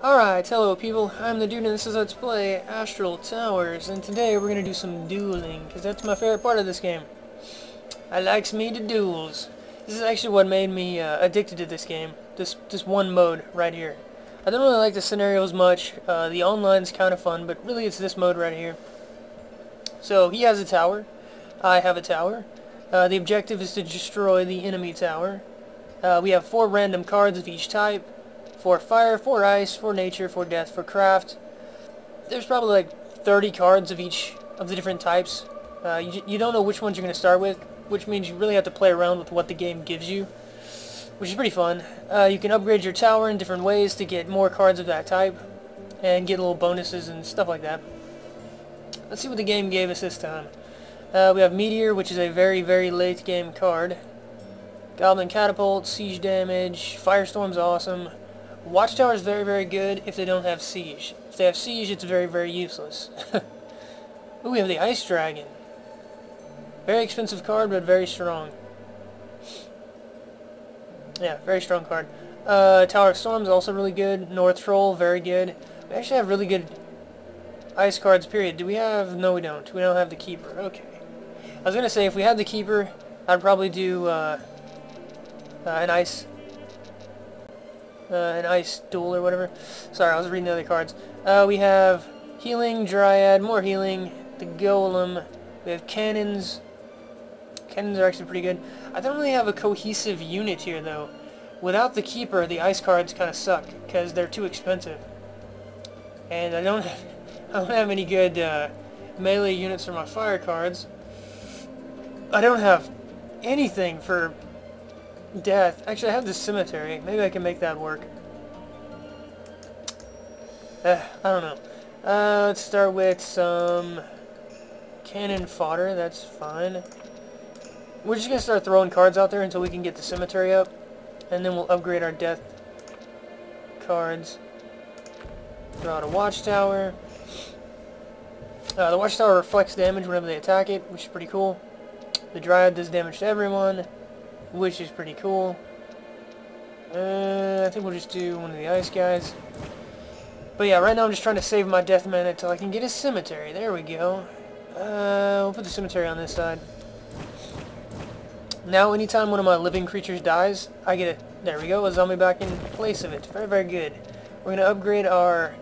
Alright, hello people, I'm the dude and this is Let's Play Astral Towers, and today we're gonna do some dueling, because that's my favorite part of this game. I likes me to duels. This is actually what made me addicted to this game, this one mode right here. I don't really like the scenarios much, the online's kind of fun, but really it's this mode right here. So, he has a tower, I have a tower. The objective is to destroy the enemy tower. We have 4 random cards of each type. 4 fire, 4 ice, 4 nature, 4 death, 4 craft. There's probably like 30 cards of each of the different types. You don't know which ones you're going to start with, which means you really have to play around with what the game gives you, which is pretty fun. You can upgrade your tower in different ways to get more cards of that type, and get little bonuses and stuff like that. Let's see what the game gave us this time. We have Meteor, which is a very, very late game card. Goblin Catapult, Siege Damage, Firestorm's awesome. Watchtower is very, very good if they don't have Siege. If they have Siege, it's very, very useless. Ooh, we have the Ice Dragon. Very expensive card, but very strong. Yeah, very strong card. Tower of Storm is also really good. North Troll, very good. We actually have really good ice cards, period. Do we have... No, we don't. We don't have the Keeper. Okay. I was going to say, if we had the Keeper, I'd probably do an ice duel or whatever. Sorry, I was reading the other cards. We have healing, dryad, more healing, the golem. We have cannons. Cannons are actually pretty good. I don't really have a cohesive unit here though. Without the keeper, the ice cards kind of suck because they're too expensive. And I don't have any good melee units for my fire cards. I don't have anything for death. Actually, I have this cemetery. Maybe I can make that work. I don't know. Let's start with some cannon fodder. That's fine. We're just going to start throwing cards out there until we can get the cemetery up. And then we'll upgrade our death cards. Throw out a watchtower. The watchtower reflects damage whenever they attack it, which is pretty cool. The dryad does damage to everyone, which is pretty cool. I think we'll just do one of the ice guys. But yeah, right now I'm just trying to save my death mana until I can get a cemetery. There we go. We'll put the cemetery on this side. Now anytime one of my living creatures dies, I get it. There we go, a zombie back in place of it. Very, very good. We're going to upgrade our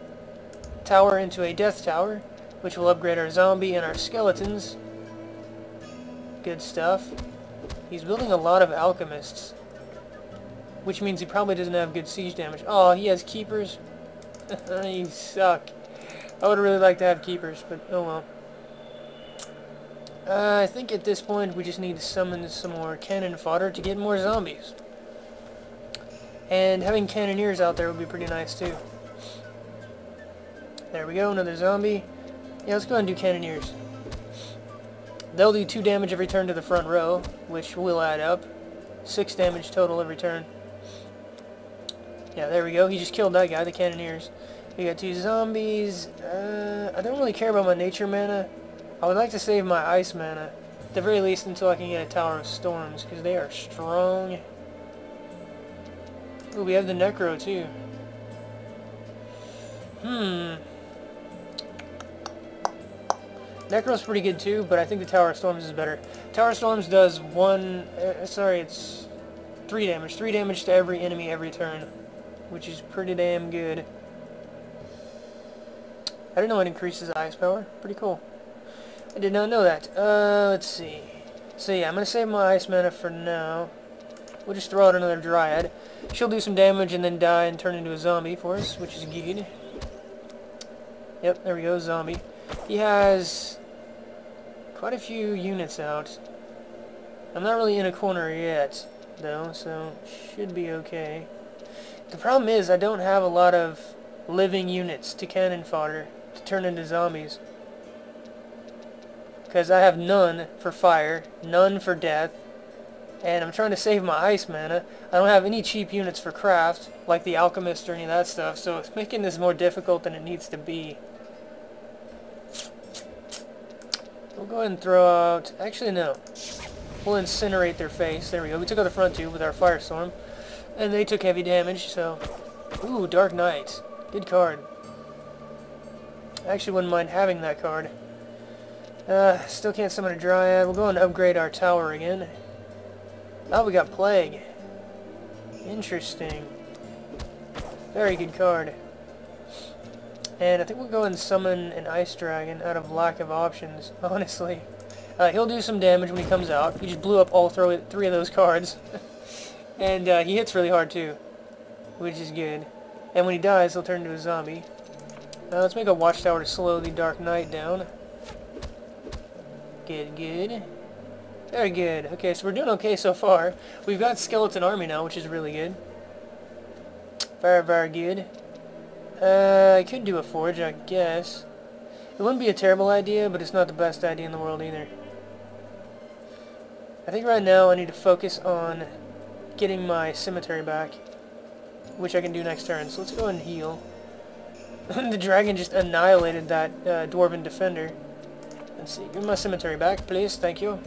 tower into a death tower, which will upgrade our zombie and our skeletons. Good stuff. He's building a lot of alchemists, which means he probably doesn't have good siege damage. Oh, he has keepers. You suck. I would really like to have keepers, but oh well. I think at this point we just need to summon some more cannon fodder to get more zombies. And having cannoneers out there would be pretty nice too. There we go, another zombie. Yeah, let's go ahead and do cannoneers. They'll do 2 damage every turn to the front row, which will add up. 6 damage total every turn. Yeah, there we go. He just killed that guy, the cannoneers. We got 2 zombies. I don't really care about my nature mana. I would like to save my ice mana, at the very least until I can get a Tower of Storms, because they are strong. Ooh, we have the Necro too. Necro's pretty good too, but I think the Tower of Storms is better. Tower of Storms does it's 3 damage. 3 damage to every enemy every turn, which is pretty damn good. I didn't know it increases ice power. Pretty cool. I did not know that. Let's see. So yeah, I'm going to save my ice mana for now. We'll just throw out another dryad. She'll do some damage and then die and turn into a zombie for us, which is good. Yep, there we go, zombie. He has quite a few units out. I'm not really in a corner yet, though, so should be okay. The problem is I don't have a lot of living units to cannon fodder to turn into zombies. Because I have none for fire, none for death, and I'm trying to save my ice mana. I don't have any cheap units for craft, like the alchemist or any of that stuff, so it's making this more difficult than it needs to be. We'll go ahead and throw out... Actually, no. We'll incinerate their face. There we go. We took out the front two with our firestorm. And they took heavy damage, so... Ooh, Dark Knight. Good card. I actually wouldn't mind having that card. Still can't summon a Dryad. We'll go and upgrade our tower again. Oh, we got Plague. Interesting. Very good card. And I think we'll go and summon an Ice Dragon out of lack of options, honestly. He'll do some damage when he comes out. He just blew up all three of those cards. And he hits really hard too, which is good. And when he dies, he'll turn into a zombie. Let's make a Watchtower to slow the Dark Knight down. Good, good. Very good. Okay, so we're doing okay so far. We've got Skeleton Army now, which is really good. Very, very good. I could do a Forge, I guess. It wouldn't be a terrible idea, but it's not the best idea in the world either. I think right now I need to focus on getting my cemetery back, which I can do next turn. So let's go and heal. The dragon just annihilated that dwarven defender. Let's see. Give me my cemetery back, please. Thank you.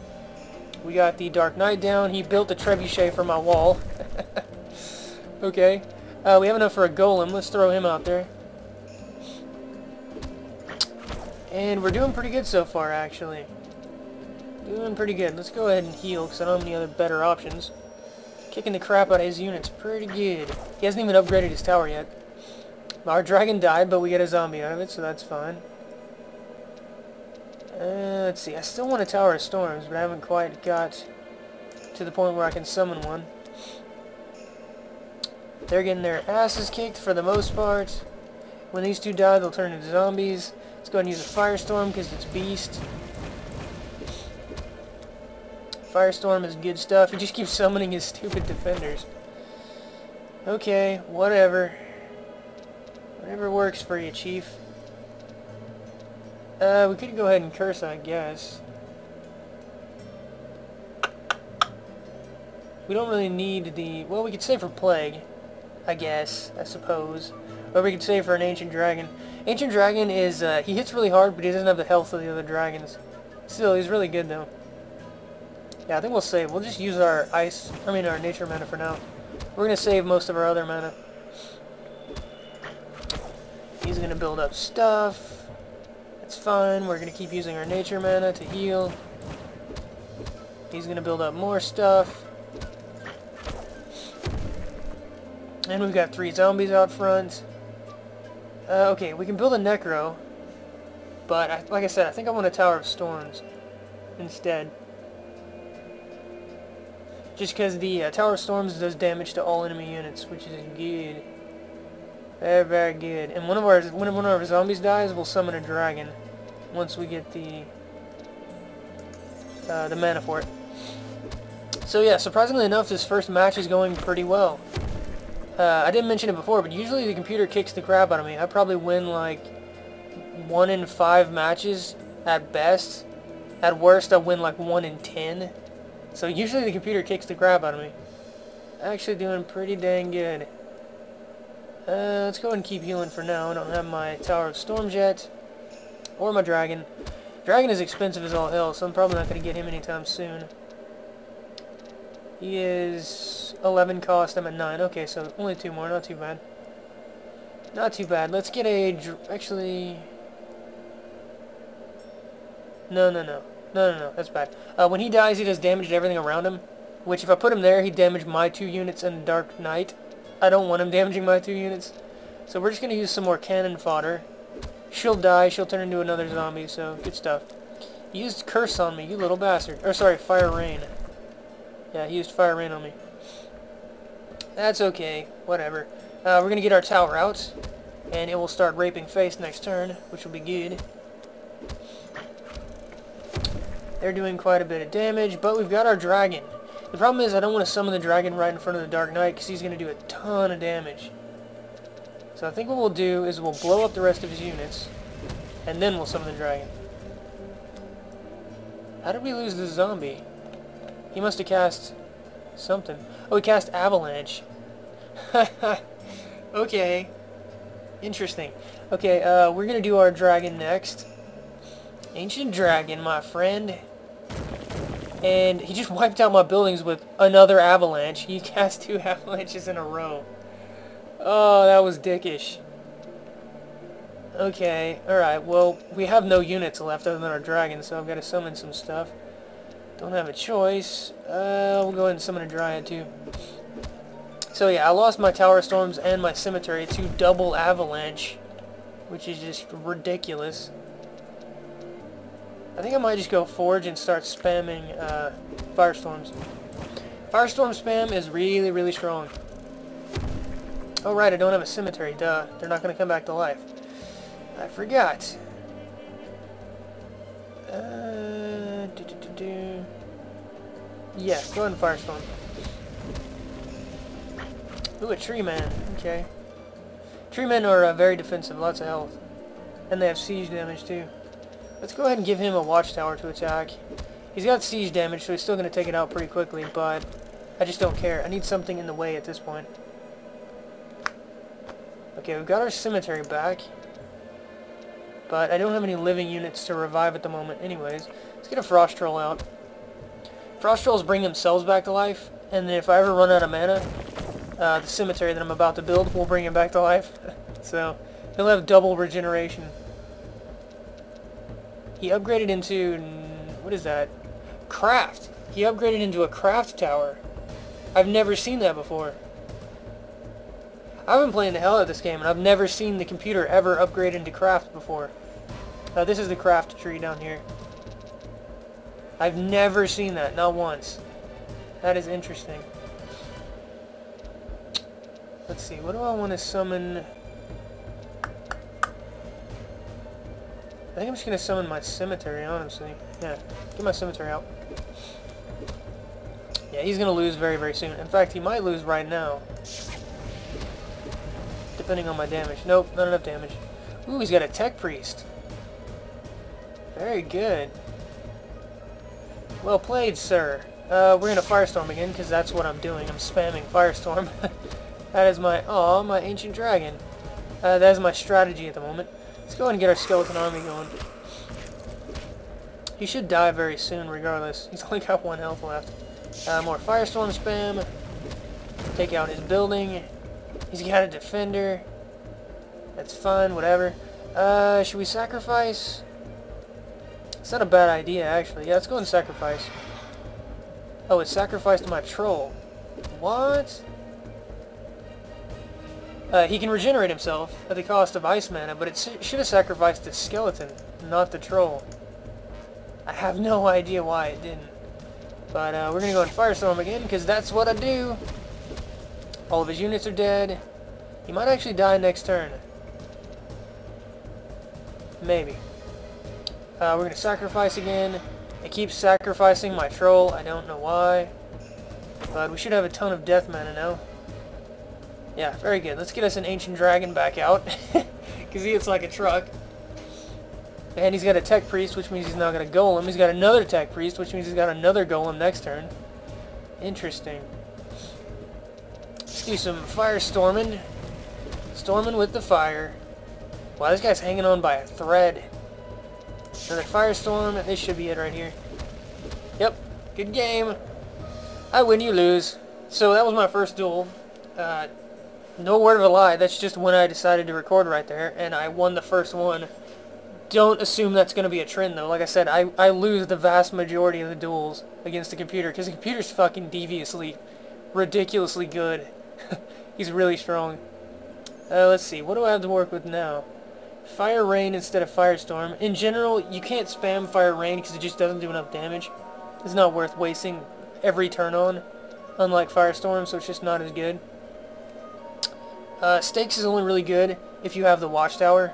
We got the Dark Knight down. He built a trebuchet for my wall. Okay. We have enough for a golem. Let's throw him out there. And we're doing pretty good so far, actually. Doing pretty good. Let's go ahead and heal, because I don't have any other better options. Kicking the crap out of his units pretty good. He hasn't even upgraded his tower yet. Our dragon died, but we get a zombie out of it, so that's fine. Let's see. I still want a Tower of Storms, but I haven't quite got to the point where I can summon one. They're getting their asses kicked for the most part. When these two die, they'll turn into zombies. Let's go ahead and use a Firestorm because it's beast. Firestorm is good stuff. He just keeps summoning his stupid defenders. Okay, whatever. Whatever works for you, Chief. We could go ahead and curse, I guess. We don't really need the... Well, we could save for Plague, I guess, I suppose. Or we could save for an Ancient Dragon. Ancient Dragon is, he hits really hard, but he doesn't have the health of the other dragons. Still, he's really good, though. Yeah, I think we'll save. We'll just use our our nature mana for now. We're going to save most of our other mana. He's going to build up stuff. That's fine. We're going to keep using our nature mana to heal. He's going to build up more stuff. And we've got 3 zombies out front. Okay, we can build a Necro. But, like I said, I think I want a Tower of Storms instead. Just because the Tower of Storms does damage to all enemy units, which is good. Very, very good. And when one of our zombies dies, we'll summon a dragon. Once we get the mana for it. So yeah, surprisingly enough, this first match is going pretty well. I didn't mention it before, but usually the computer kicks the crap out of me. I probably win like 1 in 5 matches at best. At worst, I win like 1 in 10. So usually the computer kicks the crap out of me. Actually doing pretty dang good. Let's go ahead and keep healing for now. I don't have my Tower of Storms yet. Or my Dragon. Dragon is expensive as all hell, so I'm probably not going to get him anytime soon. He is 11 cost, I'm at 9. Okay, so only 2 more, not too bad. Not too bad. Let's get a... Actually... No, that's bad. When he dies, he does damage to everything around him. Which, if I put him there, he'd damage my 2 units and Dark Knight. I don't want him damaging my 2 units. So we're just going to use some more cannon fodder. She'll die, she'll turn into another zombie, so good stuff. He used Curse on me, you little bastard. Or sorry, Fire Rain. Yeah, he used Fire Rain on me. That's okay, whatever. We're going to get our tower out, and it will start raping face next turn, which will be good. They're doing quite a bit of damage, but we've got our dragon. The problem is I don't want to summon the dragon right in front of the Dark Knight, because he's going to do a ton of damage. So I think what we'll do is we'll blow up the rest of his units, and then we'll summon the dragon. How did we lose the zombie? He must have cast something. Oh, he cast Avalanche. Okay. Interesting. Okay, we're going to do our dragon next. Ancient Dragon, my friend. And he just wiped out my buildings with another avalanche. He cast 2 avalanches in a row. Oh, that was dickish. Okay, alright, well, we have no units left other than our dragon, so I've got to summon some stuff. Don't have a choice. We'll go ahead and summon a dryad too. So yeah, I lost my tower storms and my cemetery to double avalanche, which is just ridiculous. I think I might just go forge and start spamming firestorms. Firestorm spam is really, really strong. Oh right, I don't have a cemetery, duh. They're not going to come back to life. I forgot. Yeah, go ahead and firestorm. Ooh, a tree man. Okay. Tree men are very defensive, lots of health. And they have siege damage too. Let's go ahead and give him a watchtower to attack. He's got siege damage, so he's still going to take it out pretty quickly, but I just don't care. I need something in the way at this point. Okay, we've got our cemetery back. But I don't have any living units to revive at the moment anyways. Let's get a frost troll out. Frost trolls bring themselves back to life, and then if I ever run out of mana, the cemetery that I'm about to build will bring him back to life. So he'll have double regeneration. He upgraded into... what is that? Craft. He upgraded into a craft tower. I've never seen that before. I've been playing the hell out of this game, and I've never seen the computer ever upgrade into craft before. This is the craft tree down here. I've never seen that, not once. That is interesting. Let's see, what do I want to summon? I think I'm just going to summon my cemetery, honestly. Yeah, get my cemetery out. Yeah, he's going to lose very, very soon. In fact, he might lose right now. Depending on my damage. Nope, not enough damage. Ooh, he's got a tech priest. Very good. Well played, sir. We're going to firestorm again, because that's what I'm doing. I'm spamming firestorm. That is my... aw, my ancient dragon. That is my strategy at the moment. Let's go ahead and get our skeleton army going. He should die very soon, regardless. He's only got 1 health left. More firestorm spam. Take out his building. He's got a defender. That's fine, whatever. Should we sacrifice? It's not a bad idea, actually. Yeah, let's go and sacrifice. Oh, it's sacrificed my troll. What? He can regenerate himself at the cost of ice mana, but it should have sacrificed the skeleton, not the troll. I have no idea why it didn't. But we're going to go and firestorm again, because that's what I do. All of his units are dead. He might actually die next turn. Maybe. We're going to sacrifice again. It keeps sacrificing my troll. I don't know why. But we should have a ton of death mana now. Yeah, very good. Let's get us an ancient dragon back out. Because he hits like a truck. And he's got a tech priest, which means he's now got a golem. He's got another tech priest, which means he's got another golem next turn. Interesting. Let's do some firestorming. Storming with the fire. Wow, this guy's hanging on by a thread. Another firestorm. This should be it right here. Yep. Good game. I win, you lose. So that was my first duel. No word of a lie. That's just when I decided to record right there. And I won the first one. Don't assume that's going to be a trend, though. Like I said, I lose the vast majority of the duels against the computer. Because the computer's fucking deviously, ridiculously good. He's really strong. Let's see. What do I have to work with now? Fire Rain instead of Firestorm. In general, you can't spam Fire Rain because it just doesn't do enough damage. It's not worth wasting every turn on. Unlike Firestorm, so it's just not as good. Stakes is only really good if you have the Watchtower.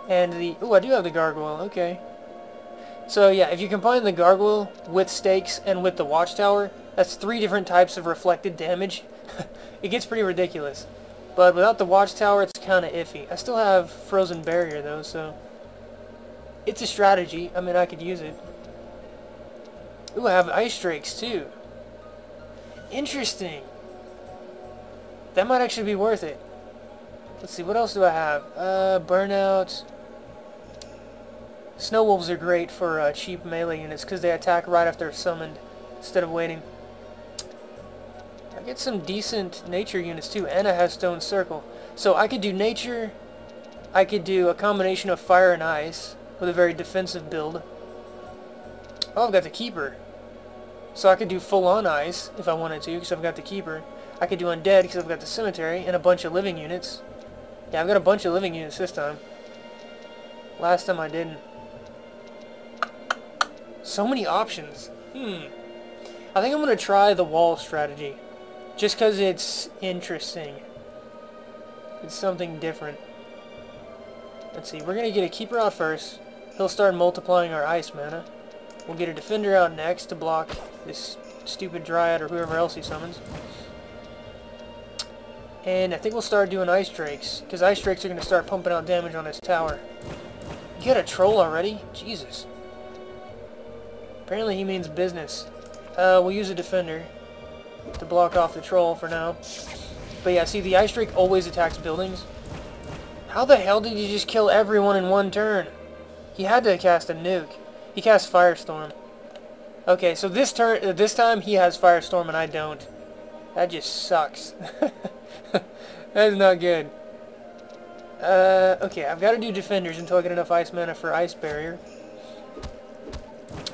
And the... ooh, I do have the Gargoyle. Okay. So yeah, if you combine the Gargoyle with Stakes and with the Watchtower, that's 3 different types of reflected damage. It gets pretty ridiculous. But without the Watchtower, it's kind of iffy. I still have Frozen Barrier, though, so... it's a strategy. I mean, I could use it. Ooh, I have Ice Drakes, too. Interesting. That might actually be worth it. Let's see, what else do I have? Burnout. Snow Wolves are great for cheap melee units, because they attack right after they're summoned, instead of waiting. I get some decent nature units too. Anna has Stone Circle. So I could do nature, I could do a combination of fire and ice with a very defensive build. Oh, I've got the keeper. So I could do full-on ice if I wanted to, because I've got the keeper. I could do undead because I've got the cemetery and a bunch of living units. Yeah, I've got a bunch of living units this time. Last time I didn't. So many options. I think I'm going to try the wall strategy. Just because it's interesting. It's something different. Let's see, we're going to get a keeper out first. He'll start multiplying our ice mana. We'll get a defender out next to block this stupid dryad or whoever else he summons. And I think we'll start doing ice drakes, because ice drakes are going to start pumping out damage on his tower. You got a troll already? Jesus. Apparently he means business. We'll use a defender to block off the troll for now. But yeah, see, the ice drake always attacks buildings. How the hell did you just kill everyone in one turn? He had to cast a nuke. He cast Firestorm. Okay, so this time he has Firestorm and I don't. That just sucks. That is not good. Okay, I've got to do defenders until I get enough ice mana for ice barrier.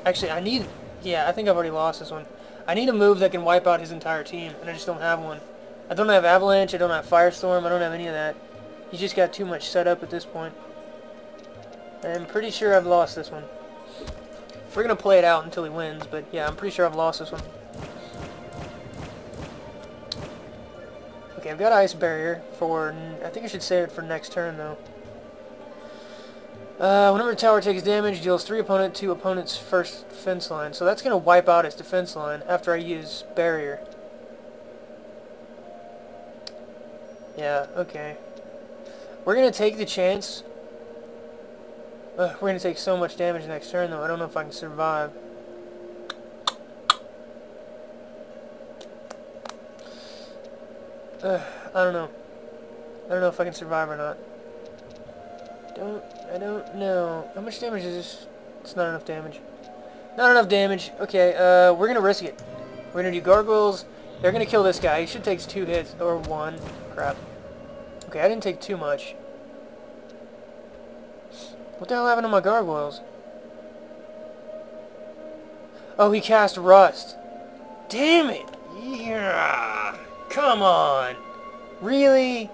Actually, I need... Yeah, I think I've already lost this one. I need a move that can wipe out his entire team, and I just don't have one. I don't have Avalanche, I don't have Firestorm, I don't have any of that. He's just got too much set up at this point. I'm pretty sure I've lost this one. We're going to play it out until he wins, but yeah, I'm pretty sure I've lost this one. Okay, I've got Ice Barrier for... I think I should save it for next turn, though. Whenever a tower takes damage, deals 3 opponent to opponent's first defense line. So that's going to wipe out his defense line after I use Barrier. Yeah, okay. We're going to take the chance. We're going to take so much damage next turn, though. I don't know if I can survive. I don't know. I don't know if I can survive or not. I don't know. How much damage is this? It's not enough damage. Not enough damage. Okay, we're going to risk it. We're going to do gargoyles. They're going to kill this guy. He should take 2 hits, or 1. Crap. Okay, I didn't take too much. What the hell happened to my gargoyles? Oh, he cast Rust. Damn it! Yeah. Come on! Really?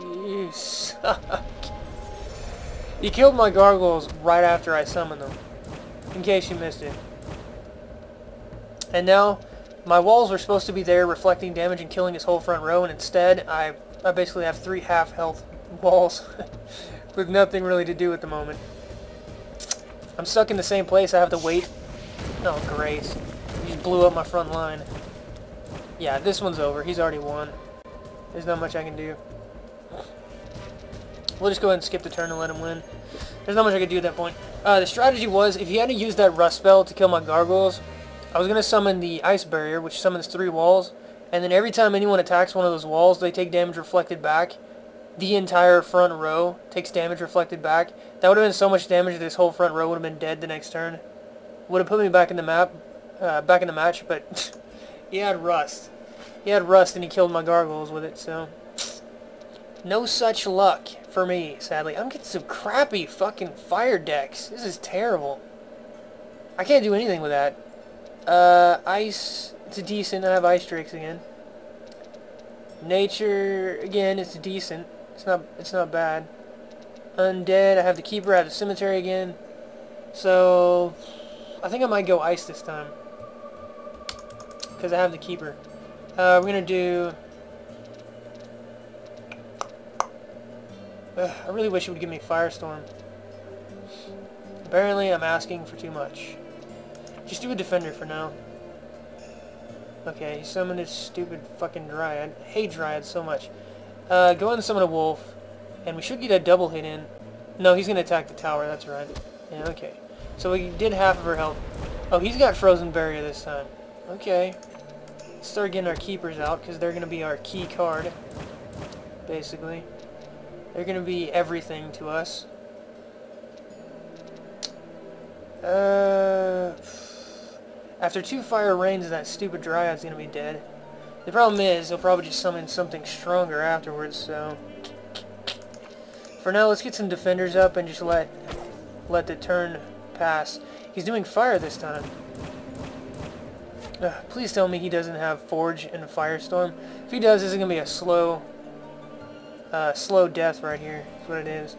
You suck. He killed my gargoyles right after I summoned them. In case you missed it. And now, my walls were supposed to be there reflecting damage and killing his whole front row, and instead, I basically have 3 half-health walls with nothing really to do at the moment. I'm stuck in the same place. I have to wait. Oh, great. He just blew up my front line. Yeah, this one's over. He's already won. There's not much I can do. We'll just go ahead and skip the turn and let him win. There's not much I can do at that point. The strategy was, if he had to use that Rust spell to kill my gargoyles, I was going to summon the Ice Barrier, which summons 3 walls, and then every time anyone attacks one of those walls, they take damage reflected back. The entire front row takes damage reflected back. That would have been so much damage that this whole front row would have been dead the next turn. Would have put me back in the match, but he had Rust. He had Rust and he killed my gargoyles with it, so... No such luck for me, sadly. I'm getting some crappy fucking fire decks. This is terrible. I can't do anything with that. Ice, it's decent. I have Ice Drakes again. Nature, again, it's decent. It's not bad. Undead, I have the Keeper, I have the Cemetery again. So, I think I might go Ice this time. Because I have the Keeper. We're going to do... I really wish it would give me Firestorm. Apparently, I'm asking for too much. Just do a Defender for now. Okay, summon this stupid fucking Dryad. I hate Dryad so much. Go ahead and summon a Wolf. And we should get a double hit in. No, he's going to attack the tower, that's right. Yeah, okay. So we did half of her health. Oh, he's got Frozen Barrier this time. Okay. Let's start getting our Keepers out, because they're going to be our key card. Basically. They're going to be everything to us. After 2 fire rains, that stupid Dryad's going to be dead. The problem is, he'll probably just summon something stronger afterwards, so... For now, let's get some defenders up and just let the turn pass. He's doing fire this time. Please tell me he doesn't have Forge and Firestorm. If he does, this is going to be a slow death right here. That's what it is.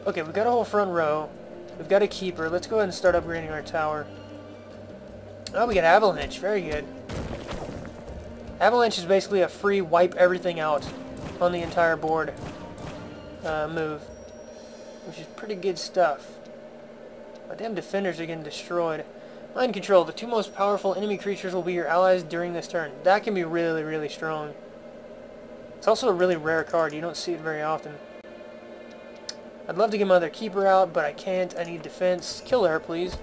Okay, we've got a whole front row. We've got a keeper. Let's go ahead and start upgrading our tower. Oh, we got Avalanche. Very good. Avalanche is basically a free wipe everything out on the entire board move, which is pretty good stuff. My damn defenders are getting destroyed. Mind control. The two most powerful enemy creatures will be your allies during this turn. That can be really, really strong. It's also a really rare card. You don't see it very often. I'd love to get my other keeper out, but I can't. I need defense. Kill her, please.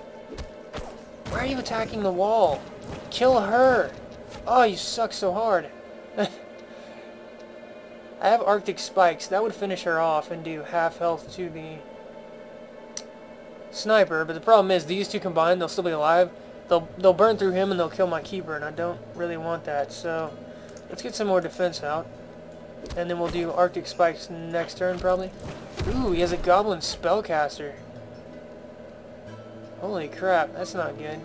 Why are you attacking the wall? Kill her! Oh, you suck so hard. I have Arctic Spikes. That would finish her off and do half health to the sniper, but the problem is these two combined, they'll still be alive. They'll burn through him and they'll kill my keeper, and I don't really want that. So let's get some more defense out, and then we'll do Arctic Spikes next turn probably. Ooh, he has a Goblin Spellcaster. Holy crap, that's not good.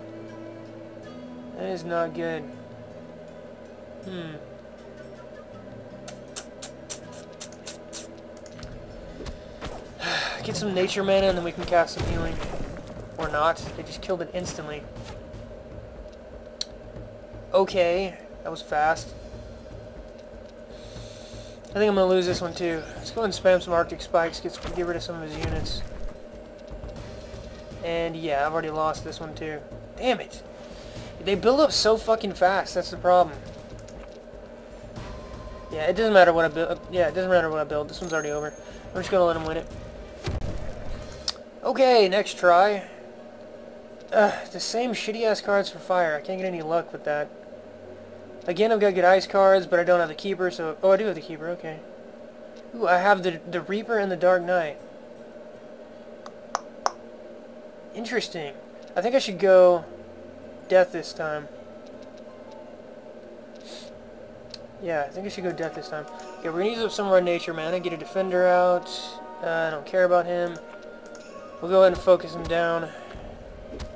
That is not good. Get some nature mana and then we can cast some healing. Or not. They just killed it instantly. Okay, that was fast. I think I'm going to lose this one too. Let's go and spam some Arctic Spikes, get rid of some of his units. And yeah, I've already lost this one too. Damn it! They build up so fucking fast, that's the problem. Yeah, it doesn't matter what I build. Yeah, it doesn't matter what I build. This one's already over. I'm just going to let him win it. Okay, next try. The same shitty-ass cards for fire. I can't get any luck with that. Again, I've got good ice cards, but I don't have the keeper, so... Oh, I do have the keeper, okay. Ooh, I have the Reaper and the Dark Knight. Interesting. I think I should go Death this time. Yeah, I think I should go Death this time. Okay, we're going to use up some of our nature mana, get a defender out. I don't care about him. We'll go ahead and focus him down.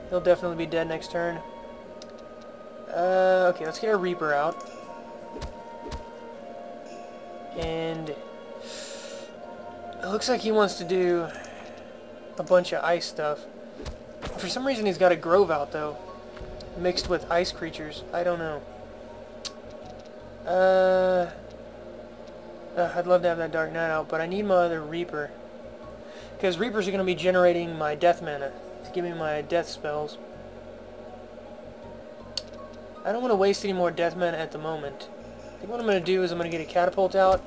He'll definitely be dead next turn. Okay, let's get our Reaper out. And it looks like he wants to do a bunch of ice stuff. For some reason he's got a Grove out though, mixed with ice creatures. I don't know. I'd love to have that Dark Knight out, but I need my other Reaper. Because Reapers are going to be generating my death mana to give me my death spells. I don't want to waste any more death mana at the moment. I think what I'm going to do is I'm going to get a catapult out.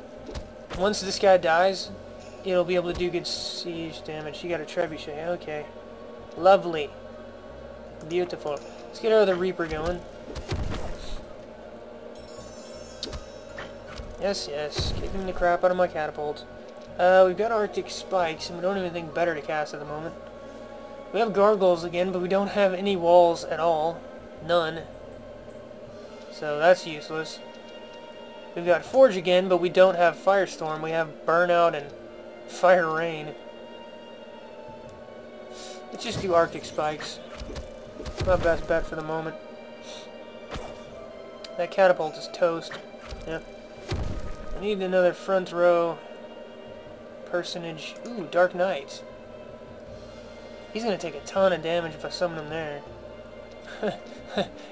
Once this guy dies, it'll be able to do good siege damage. He got a trebuchet. Okay. Lovely. Beautiful. Let's get our other Reaper going. Yes, yes. Kicking the crap out of my catapult. We've got Arctic Spikes, and we don't have anything better to cast at the moment. We have Gargoyles again, but we don't have any walls at all. None. So that's useless. We've got Forge again, but we don't have Firestorm. We have Burnout and Fire Rain. Let's just do Arctic Spikes. My best bet for the moment. That catapult is toast. Yep. I need another front row personage. Ooh, Dark Knight. He's going to take a ton of damage if I summon him there.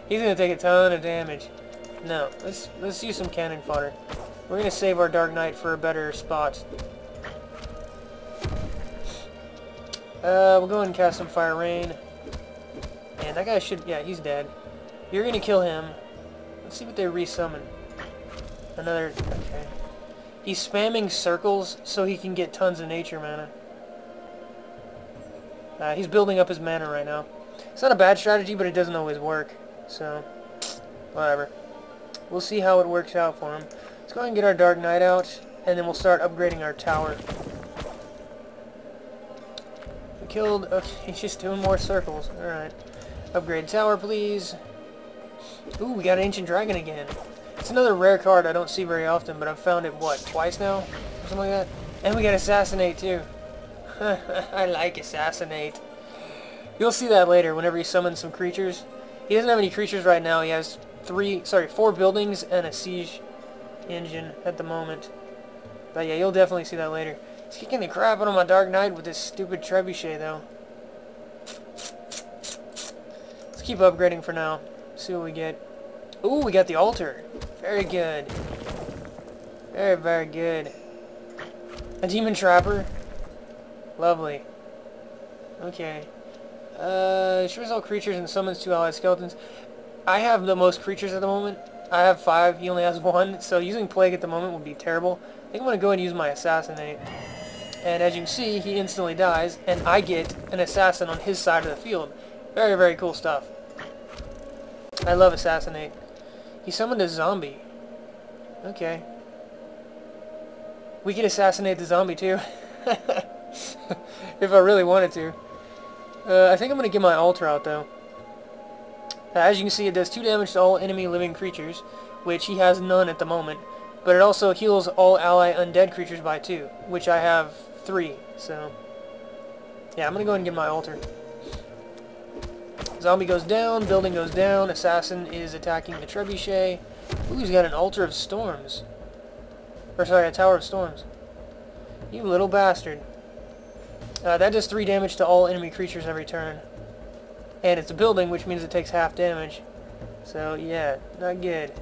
He's going to take a ton of damage. No, let's use some cannon fodder. We're going to save our Dark Knight for a better spot. We'll go ahead and cast some Fire Rain. And that guy should... Yeah, he's dead. You're going to kill him. Let's see what they resummon. Another... Okay. He's spamming circles so he can get tons of nature mana. He's building up his mana right now. It's not a bad strategy, but it doesn't always work. So, whatever. We'll see how it works out for him. Let's go ahead and get our Dark Knight out, and then we'll start upgrading our tower. We killed... Okay, he's just doing more circles. Alright. Upgrade tower, please. Ooh, we got an Ancient Dragon again. It's another rare card I don't see very often, but I've found it, what, twice now? Or something like that? And we got Assassinate, too. I like Assassinate. You'll see that later whenever he summons some creatures. He doesn't have any creatures right now. He has 4 buildings and a siege engine at the moment. But yeah, you'll definitely see that later. He's kicking the crap out of my Dark Knight with this stupid trebuchet, though. Let's keep upgrading for now. See what we get. Ooh, we got the altar. Very good. Very, very good. A Demon Trapper. Lovely. Okay. Destroys all creatures and summons 2 allied skeletons. I have the most creatures at the moment. I have 5. He only has 1. So using Plague at the moment would be terrible. I think I'm going to go and use my Assassinate. And as you can see, he instantly dies. And I get an Assassin on his side of the field. Very, very cool stuff. I love Assassinate. He summoned a zombie. Okay. We can assassinate the zombie too. If I really wanted to. I think I'm going to get my altar out though. As you can see, it does 2 damage to all enemy living creatures, which he has none at the moment. But it also heals all ally undead creatures by 2, which I have 3. So, yeah, I'm going to go ahead and get my altar. Zombie goes down, building goes down, assassin is attacking the trebuchet. Ooh, he's got an altar of storms. Or sorry, a tower of storms. You little bastard. That does 3 damage to all enemy creatures every turn. And it's a building, which means it takes half damage. So, yeah, not good.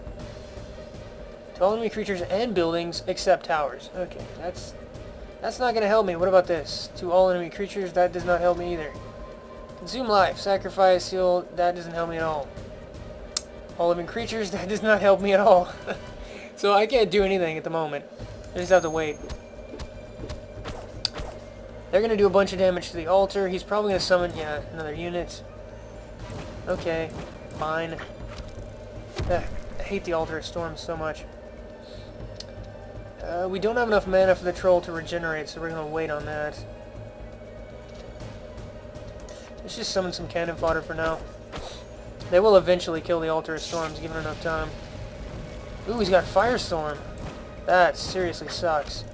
To all enemy creatures and buildings, except towers. Okay, that's not going to help me. What about this? To all enemy creatures, that does not help me either. Consume life, sacrifice, heal, that doesn't help me at all. All living creatures, that does not help me at all. So I can't do anything at the moment. I just have to wait. They're going to do a bunch of damage to the altar. He's probably going to summon, yeah, another unit. Okay, fine. I hate the Altar of Storms so much. We don't have enough mana for the troll to regenerate, so we're going to wait on that. Let's just summon some cannon fodder for now. They will eventually kill the Altar of Storms, given enough time. Ooh, he's got Firestorm. That seriously sucks.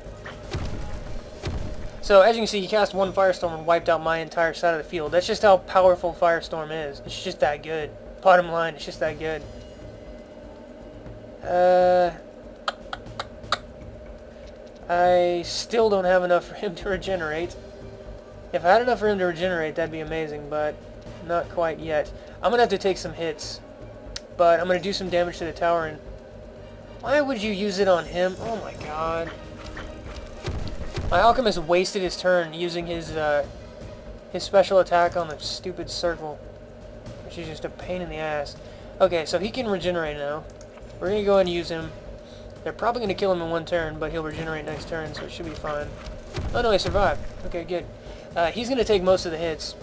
So, as you can see, he cast 1 Firestorm and wiped out my entire side of the field. That's just how powerful Firestorm is. It's just that good. Bottom line, it's just that good. I still don't have enough for him to regenerate. If I had enough for him to regenerate, that'd be amazing, but not quite yet. I'm going to have to take some hits, but I'm going to do some damage to the tower. And why would you use it on him? Oh my god. My alchemist wasted his turn using his special attack on the stupid circle, which is just a pain in the ass. Okay, so he can regenerate now. We're going to go ahead and use him. They're probably going to kill him in 1 turn, but he'll regenerate next turn, so it should be fine. Oh no, he survived. Okay, good. He's going to take most of the hits.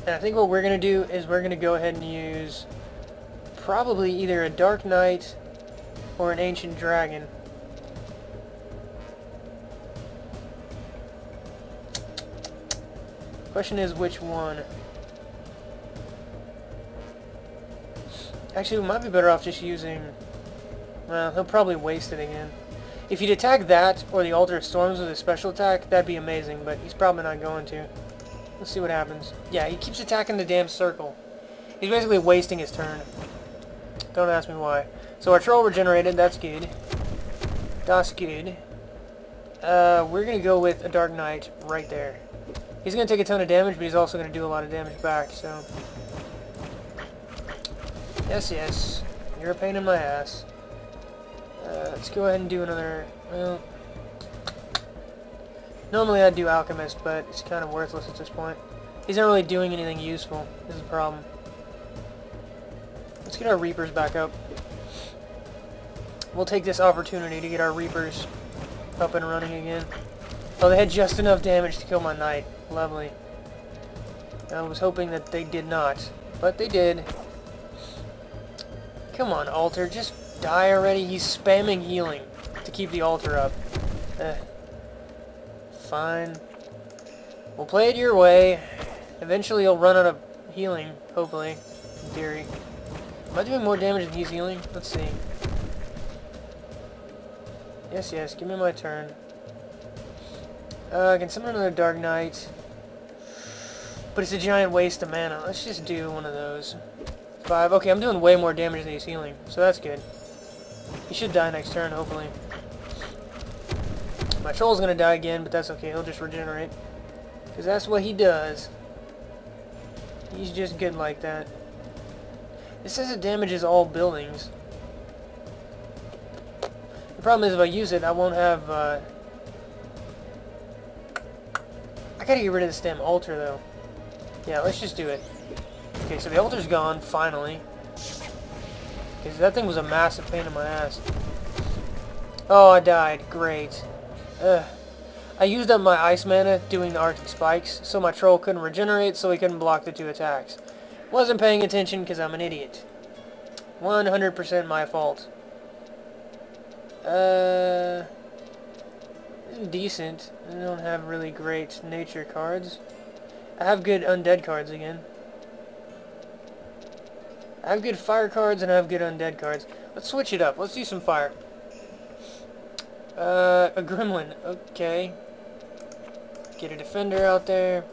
And I think what we're going to do is we're going to go ahead and use probably either a Dark Knight or an Ancient Dragon. Question is which one. Actually, we might be better off just using... Well, he'll probably waste it again. If he'd attack that or the Altar of Storms with a special attack, that'd be amazing, but he's probably not going to. Let's see what happens. Yeah, he keeps attacking the damn circle. He's basically wasting his turn. Don't ask me why. So our troll regenerated, that's good. That's good. We're going to go with a Dark Knight right there. He's going to take a ton of damage, but he's also going to do a lot of damage back, so... Yes, yes. You're a pain in my ass. Let's go ahead and do another... Well... Normally I'd do Alchemist, but it's kind of worthless at this point. He's not really doing anything useful. This is the problem. Let's get our Reapers back up. We'll take this opportunity to get our Reapers up and running again. Oh, they had just enough damage to kill my Knight. Lovely. I was hoping that they did not, but they did. Come on, Altar, just die already. He's spamming healing to keep the Altar up. Fine. We'll play it your way. Eventually he'll run out of healing, hopefully, in theory. Am I doing more damage than he's healing? Let's see. Yes, yes, give me my turn. I can summon another Dark Knight. But it's a giant waste of mana. Let's just do one of those. 5. Okay, I'm doing way more damage than he's healing, so that's good. He should die next turn, hopefully. My troll's gonna die again, but that's okay. He'll just regenerate. Because that's what he does. He's just good like that. It says it damages all buildings. The problem is if I use it, I won't have... I gotta get rid of this damn altar, though. Yeah, let's just do it. Okay, so the altar's gone, finally. Because that thing was a massive pain in my ass. Oh, I died. Great. Ugh. I used up my ice mana doing the Arctic Spikes, so my troll couldn't regenerate, so he couldn't block the 2 attacks. Wasn't paying attention because I'm an idiot. 100% my fault. Decent. I don't have really great nature cards. I have good undead cards again. I have good fire cards and I have good undead cards. Let's switch it up. Let's do some fire. A gremlin. Okay. Get a defender out there.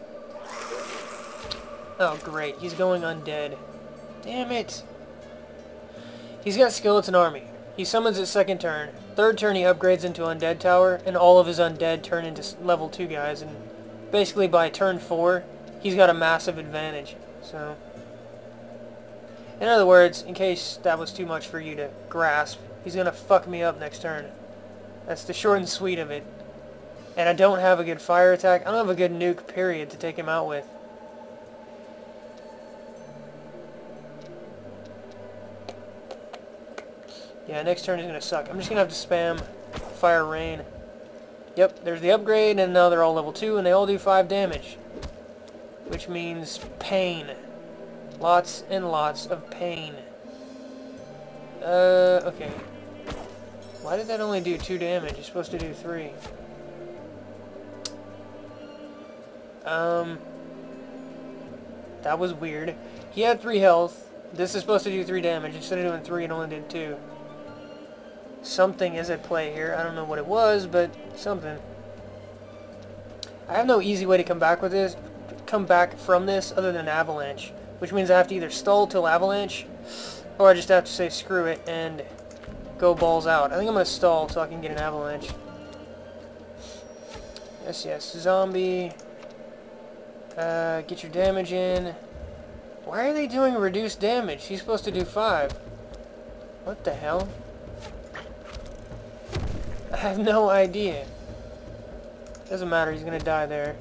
Oh, great. He's going undead. Damn it. He's got skeleton army. He summons it second turn. Third turn he upgrades into undead tower, and all of his undead turn into level 2 guys. And basically by turn 4, he's got a massive advantage. So, in other words, in case that was too much for you to grasp, he's gonna fuck me up next turn. That's the short and sweet of it. And I don't have a good fire attack. I don't have a good nuke, period, to take him out with. Yeah, next turn is going to suck. I'm just going to have to spam Fire Rain. Yep, there's the upgrade, and now they're all level 2, and they all do 5 damage. Which means pain. Lots and lots of pain. Okay. Why did that only do 2 damage? It's supposed to do 3. That was weird. He had 3 health. This is supposed to do 3 damage. Instead of doing 3, it only did 2. Something is at play here. I don't know what it was, but something. I have no easy way to come back with this, come back from this other than avalanche, which means I have to either stall till avalanche, or I just have to say screw it and go balls out. I think I'm gonna stall till I can get an avalanche. Yes, yes, zombie. Get your damage in. Why are they doing reduced damage? He's supposed to do 5. What the hell? I have no idea. Doesn't matter, he's gonna die there.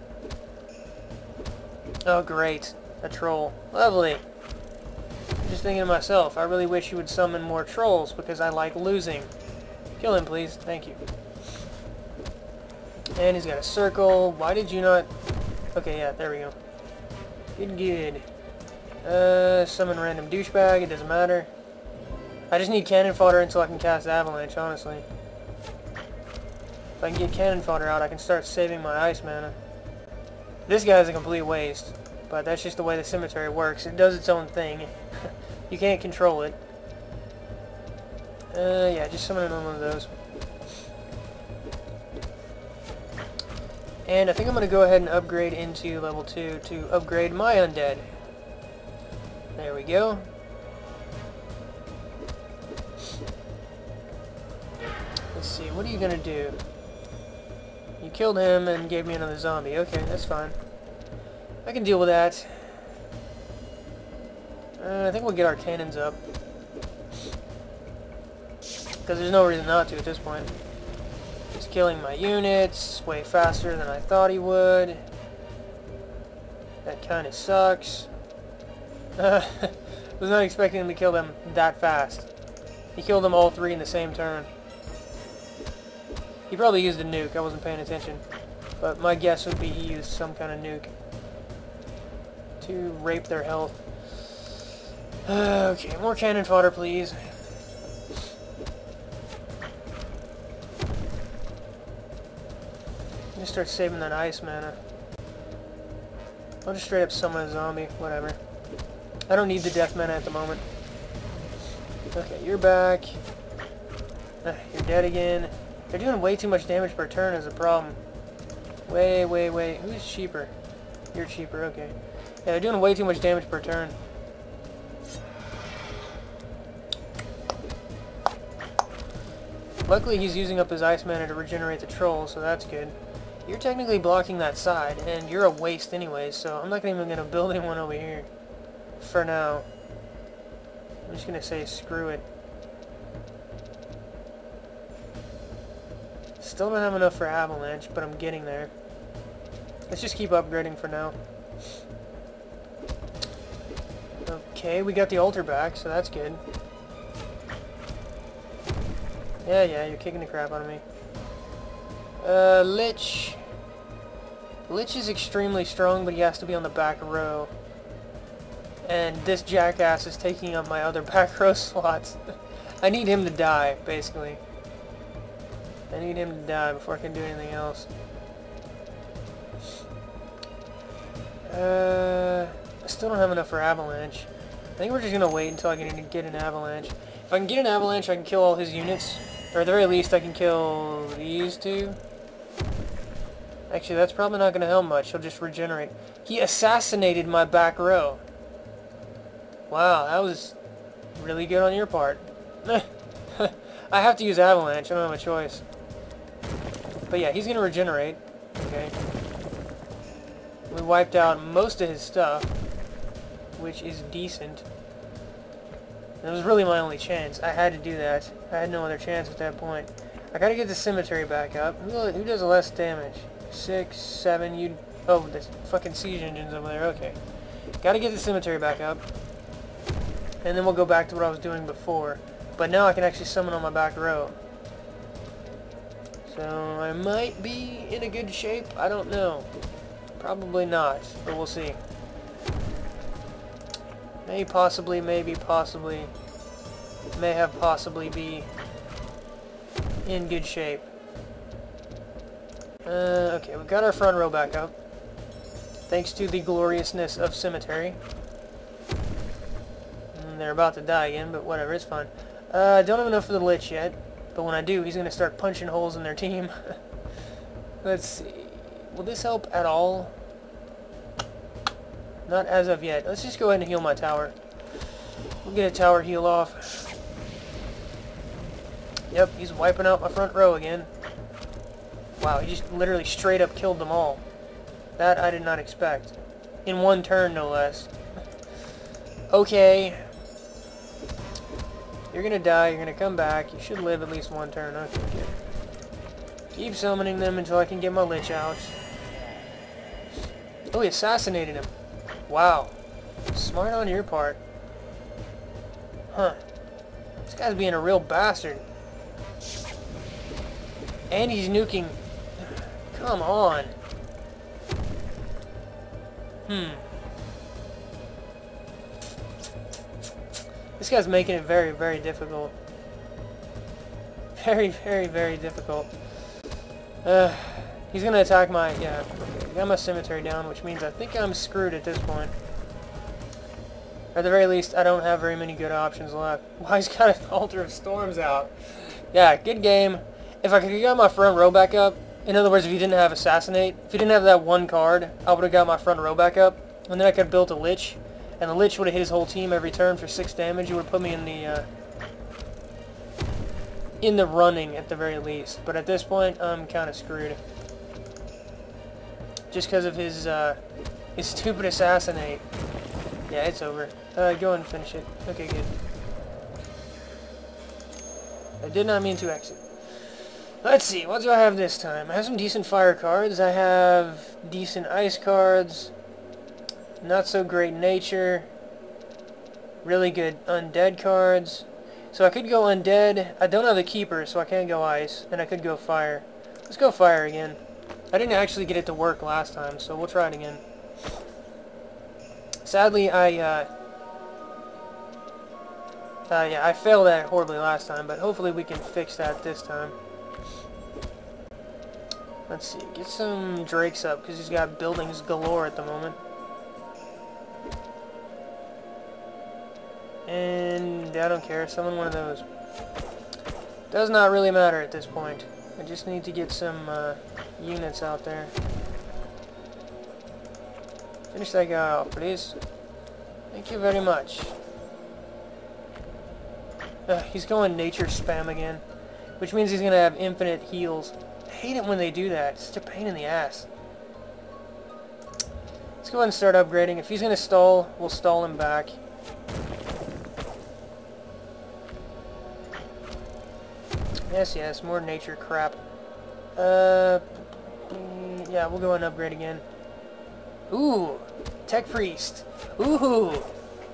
Oh great, a troll. Lovely. I'm just thinking to myself, I really wish he would summon more trolls because I like losing. Kill him please, thank you. And he's got a circle. Why did you not... Okay, yeah, there we go. Good, good. Summon random douchebag, it doesn't matter. I just need cannon fodder until I can cast avalanche, honestly. If I can get cannon fodder out, I can start saving my ice mana. This guy's a complete waste, but that's just the way the cemetery works. It does its own thing. You can't control it. Yeah, just summon one of those. And I think I'm going to go ahead and upgrade into level 2 to upgrade my undead. There we go. Let's see, what are you going to do? You killed him and gave me another zombie. Okay, that's fine. I can deal with that. I think we'll get our cannons up. Because there's no reason not to at this point. He's killing my units way faster than I thought he would. That kind of sucks. Was not expecting him to kill them that fast. He killed them all 3 in the same turn. He probably used a nuke, I wasn't paying attention. But my guess would be he used some kind of nuke to rape their health. Okay, more cannon fodder please. I'm gonna start saving that ice mana. I'll just straight up summon a zombie, whatever. I don't need the death mana at the moment. Okay, you're back. You're dead again. They're doing way too much damage per turn is a problem. Wait. Who's cheaper? You're cheaper, okay. Yeah, they're doing way too much damage per turn. Luckily, he's using up his ice mana to regenerate the troll, so that's good. You're technically blocking that side, and you're a waste anyways, so I'm not even going to build anyone over here. For now. I'm just going to say screw it. Still don't have enough for Avalanche, but I'm getting there. Let's just keep upgrading for now. Okay, we got the altar back, so that's good. Yeah, you're kicking the crap out of me. Lich. Lich is extremely strong, but he has to be on the back row. And this jackass is taking up my other back row slots. I need him to die, basically. I need him to die before I can do anything else. I still don't have enough for Avalanche. I think we're just going to wait until I can get an Avalanche. If I can get an Avalanche, I can kill all his units. Or at the very least, I can kill these two. Actually, that's probably not going to help much. He'll just regenerate. He assassinated my back row. Wow, that was really good on your part. I have to use Avalanche. I don't have a choice. But yeah, he's going to regenerate. Okay. We wiped out most of his stuff, which is decent. It was really my only chance. I had to do that. I had no other chance at that point. I gotta get the cemetery back up. Who does less damage? 6, 7, you... Oh, the fucking siege engine's over there. Okay. Gotta get the cemetery back up. And then we'll go back to what I was doing before. But now I can actually summon on my back row. So I might be in a good shape. I don't know. Probably not, but we'll see. Maybe possibly, maybe possibly. May have possibly be in good shape. Okay, we've got our front row back up. Thanks to the gloriousness of cemetery. And they're about to die again, but whatever, it's fine. I don't have enough for the Lich yet, but when I do, he's going to start punching holes in their team. Let's see. Will this help at all? Not as of yet. Let's just go ahead and heal my tower. We'll get a tower heal off. Yep, he's wiping out my front row again. Wow, he just literally straight up killed them all. That I did not expect. In one turn, no less. Okay. You're gonna die, you're gonna come back. You should live at least one turn. Okay, good. Keep summoning them until I can get my Lich out. Oh, he assassinated him. Wow. Smart on your part. Huh. This guy's being a real bastard. And he's nuking. Come on. This guy's making it very, very difficult. Very, very, very difficult. He's gonna attack my... Yeah, okay. Got my cemetery down, which means I think I'm screwed at this point. Or at the very least, I don't have very many good options left. Wow, he's got an Altar of Storms out. Yeah, good game. If I could have got my front row back up, in other words, if he didn't have Assassinate, if he didn't have that one card, I would have got my front row back up, and then I could have built a Lich, and the Lich would have hit his whole team every turn for 6 damage. It would have put me in the running at the very least. But at this point, I'm kind of screwed. Just because of his stupid Assassinate. Yeah, it's over. Go and finish it. Okay, good. I did not mean to exit. Let's see, what do I have this time? I have some decent fire cards. I have decent ice cards. Not so great nature. Really good undead cards. So I could go undead. I don't have the keeper, so I can't go ice. And I could go fire. Let's go fire again. I didn't actually get it to work last time, so we'll try it again. Sadly, I failed at it horribly last time, but hopefully we can fix that this time. Let's see, get some Drakes up, because he's got buildings galore at the moment. And I don't care, summon one of those. Does not really matter at this point. I just need to get some units out there. Finish that guy off, please. Thank you very much. He's going nature spam again, which means he's going to have infinite heals. I hate it when they do that. It's such a pain in the ass. Let's go ahead and start upgrading. If he's going to stall, we'll stall him back. Yes, yes, more nature crap. Yeah, we'll go and upgrade again. Ooh, Tech Priest. Ooh,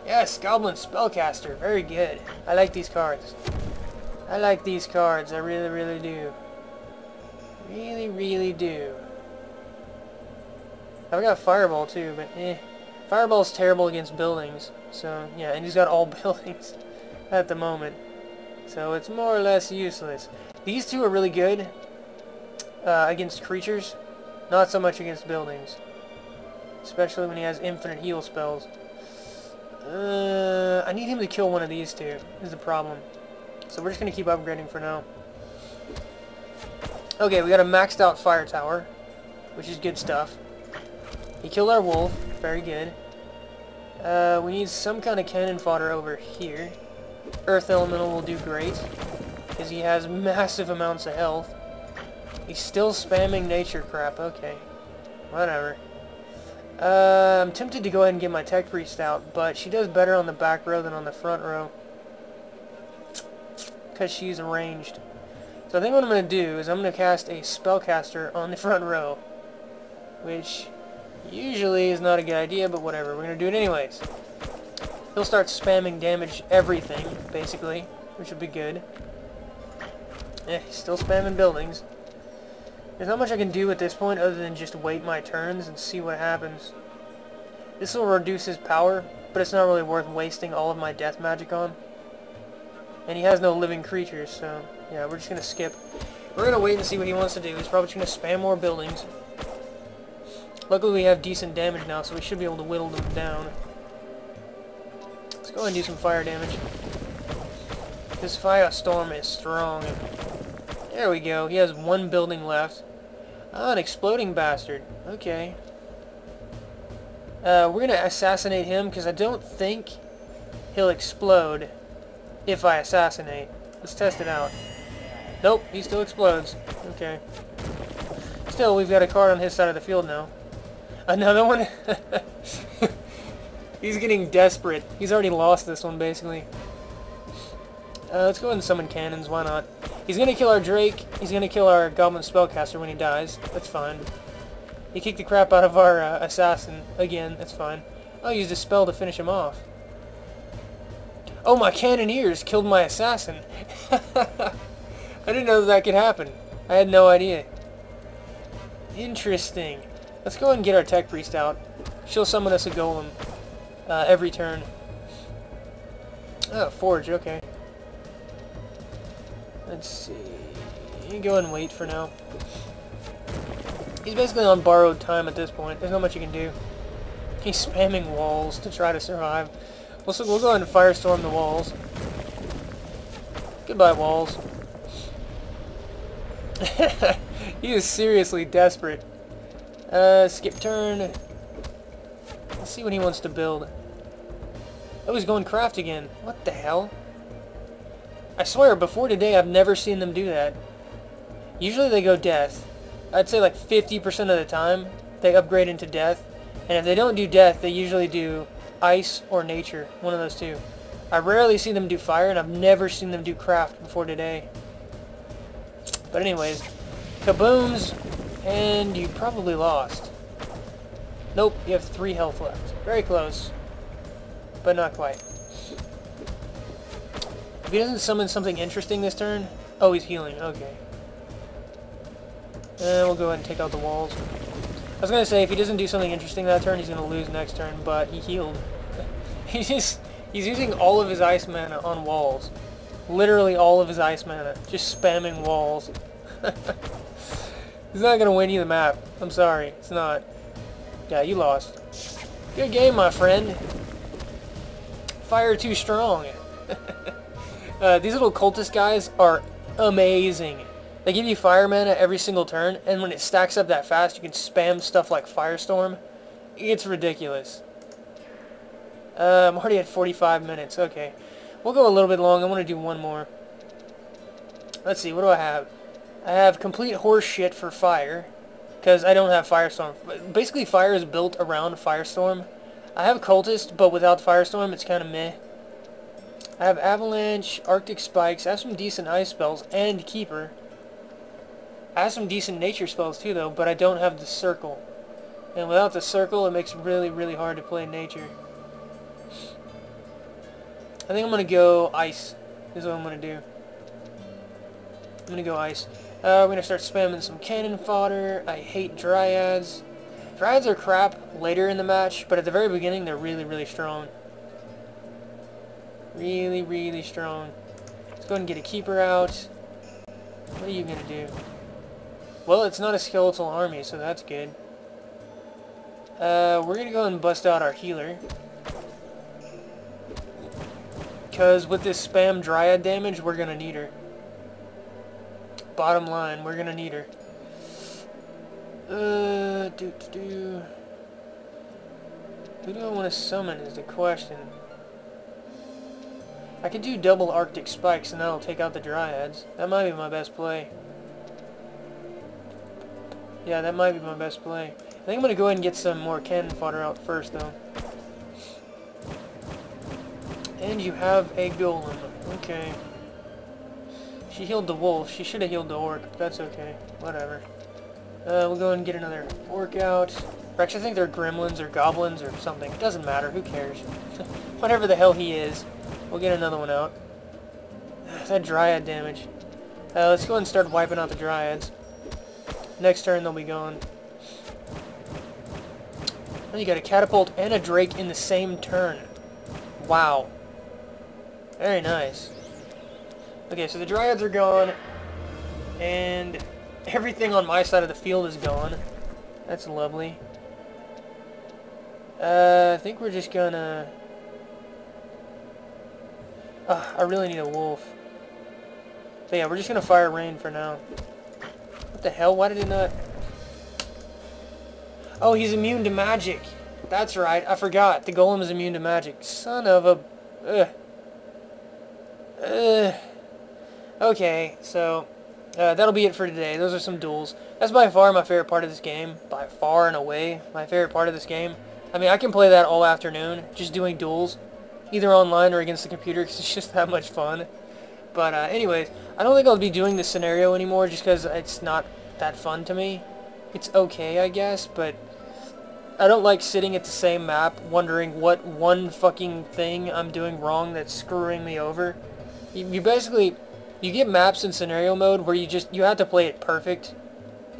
yes, Goblin Spellcaster. Very good. I like these cards. I like these cards. I really, really do. Really, really do. I've got Fireball too, but Fireball's terrible against buildings. So, yeah, and he's got all buildings at the moment. So it's more or less useless. These two are really good against creatures, not so much against buildings. Especially when he has infinite heal spells. I need him to kill one of these two, is the problem. So we're just going to keep upgrading for now. Okay, we got a maxed out fire tower, which is good stuff. He killed our wolf, very good. We need some kind of cannon fodder over here. Earth Elemental will do great, because he has massive amounts of health. He's still spamming nature crap, okay. Whatever. I'm tempted to go ahead and get my Tech Priest out, but she does better on the back row than on the front row. Because she's ranged. So I think what I'm going to do is I'm going to cast a Spellcaster on the front row. Which usually is not a good idea, but whatever. We're going to do it anyways. He'll start spamming damage everything, basically, which would be good. He's still spamming buildings. There's not much I can do at this point other than just wait my turns and see what happens. This will reduce his power, but it's not really worth wasting all of my death magic on. And he has no living creatures, so yeah, we're just going to skip. We're going to wait and see what he wants to do. He's probably just going to spam more buildings. Luckily we have decent damage now, so we should be able to whittle them down. Let's go ahead and do some fire damage. This firestorm is strong. There we go. He has one building left. Ah, an exploding bastard. Okay. We're going to assassinate him because I don't think he'll explode if I assassinate. Let's test it out. Nope, he still explodes. Okay. Still, we've got a card on his side of the field now. Another one? He's getting desperate. He's already lost this one, basically. Let's go ahead and summon cannons. Why not? He's going to kill our Drake. He's going to kill our Goblin Spellcaster when he dies. That's fine. He kicked the crap out of our assassin. Again, that's fine. I'll use the spell to finish him off. Oh, my Cannoneers killed my assassin. I didn't know that could happen. I had no idea. Interesting. Let's go ahead and get our Tech Priest out. She'll summon us a golem every turn. Oh, Forge, okay. Let's see. You can go ahead and wait for now. He's basically on borrowed time at this point. There's not much you can do. He's spamming walls to try to survive. We'll go ahead and firestorm the walls. Goodbye, walls. He is seriously desperate. Skip turn. Let's see what he wants to build. Oh, he's going craft again. What the hell? I swear, before today, I've never seen them do that. Usually they go death. I'd say like 50% of the time, they upgrade into death. And if they don't do death, they usually do ice or nature. One of those two. I rarely see them do fire, and I've never seen them do craft before today. But anyways, kabooms, and you probably lost. Nope, you have 3 health left. Very close, but not quite. If he doesn't summon something interesting this turn... Oh, he's healing. Okay. And we'll go ahead and take out the walls. I was going to say, if he doesn't do something interesting that turn, he's going to lose next turn, but he healed. He's using all of his ice mana on walls. Literally all of his ice mana. Just spamming walls. He's not going to win you the map. I'm sorry. It's not. Yeah, you lost. Good game, my friend. Fire too strong. These little cultist guys are amazing. They give you fire mana every single turn, and when it stacks up that fast, you can spam stuff like Firestorm. It's ridiculous. I'm already at 45 minutes. Okay. We'll go a little bit long. I want to do one more. Let's see. What do I have? I have complete horse shit for fire, because I don't have Firestorm. Basically, fire is built around Firestorm. I have Cultist, but without Firestorm, it's kind of meh. I have Avalanche, Arctic Spikes, I have some decent ice spells, and Keeper. I have some decent nature spells too, though, but I don't have the Circle. And without the Circle, it makes it really, really hard to play nature. I think I'm going to go Ice, is what I'm going to do. I'm going to go Ice. We're going to start spamming some cannon fodder. I hate Dryads. Dryads are crap later in the match, but at the very beginning, they're really, really strong. Really, really strong. Let's go ahead and get a Keeper out. What are you going to do? Well, it's not a skeletal army, so that's good. We're going to go and bust out our healer. Because with this spam Dryad damage, we're going to need her. Bottom line, we're going to need her. Who do I want to summon is the question. I could do double Arctic Spikes and that'll take out the Dryads. That might be my best play. Yeah, that might be my best play. I think I'm going to go ahead and get some more cannon fodder out first, though. And you have a golem. Okay. She healed the wolf. She should have healed the orc, but that's okay. Whatever. We'll go ahead and get another orc out. Or actually, I think they're gremlins or goblins or something. It doesn't matter. Who cares? Whatever the hell he is. We'll get another one out. That Dryad damage. Let's go ahead and start wiping out the Dryads. Next turn, they'll be gone. And you got a Catapult and a Drake in the same turn. Wow. Very nice. Okay, so the Dryads are gone. And everything on my side of the field is gone. That's lovely. I think we're just gonna... I really need a wolf. But yeah, we're just gonna fire rain for now. What the hell? Why did it not... Oh, he's immune to magic. That's right. I forgot. The golem is immune to magic. Son of a... Okay, so... that'll be it for today. Those are some duels. That's by far my favorite part of this game. By far and away, my favorite part of this game. I mean, I can play that all afternoon, just doing duels. Either online or against the computer, because it's just that much fun. But anyways, I don't think I'll be doing this scenario anymore, just because it's not that fun to me. It's okay, I guess, but I don't like sitting at the same map, wondering what one fucking thing I'm doing wrong that's screwing me over. You basically... You get maps in scenario mode where you have to play it perfect,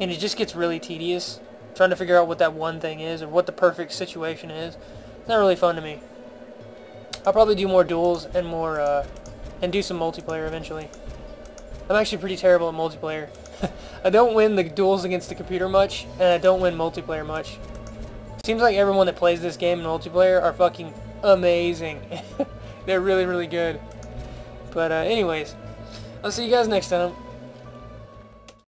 and it just gets really tedious trying to figure out what that one thing is or what the perfect situation is. It's not really fun to me. I'll probably do more duels and more and do some multiplayer eventually. I'm actually pretty terrible at multiplayer. I don't win the duels against the computer much, and I don't win multiplayer much. Seems like everyone that plays this game in multiplayer are fucking amazing. They're really, really good. But anyways, I'll see you guys next time.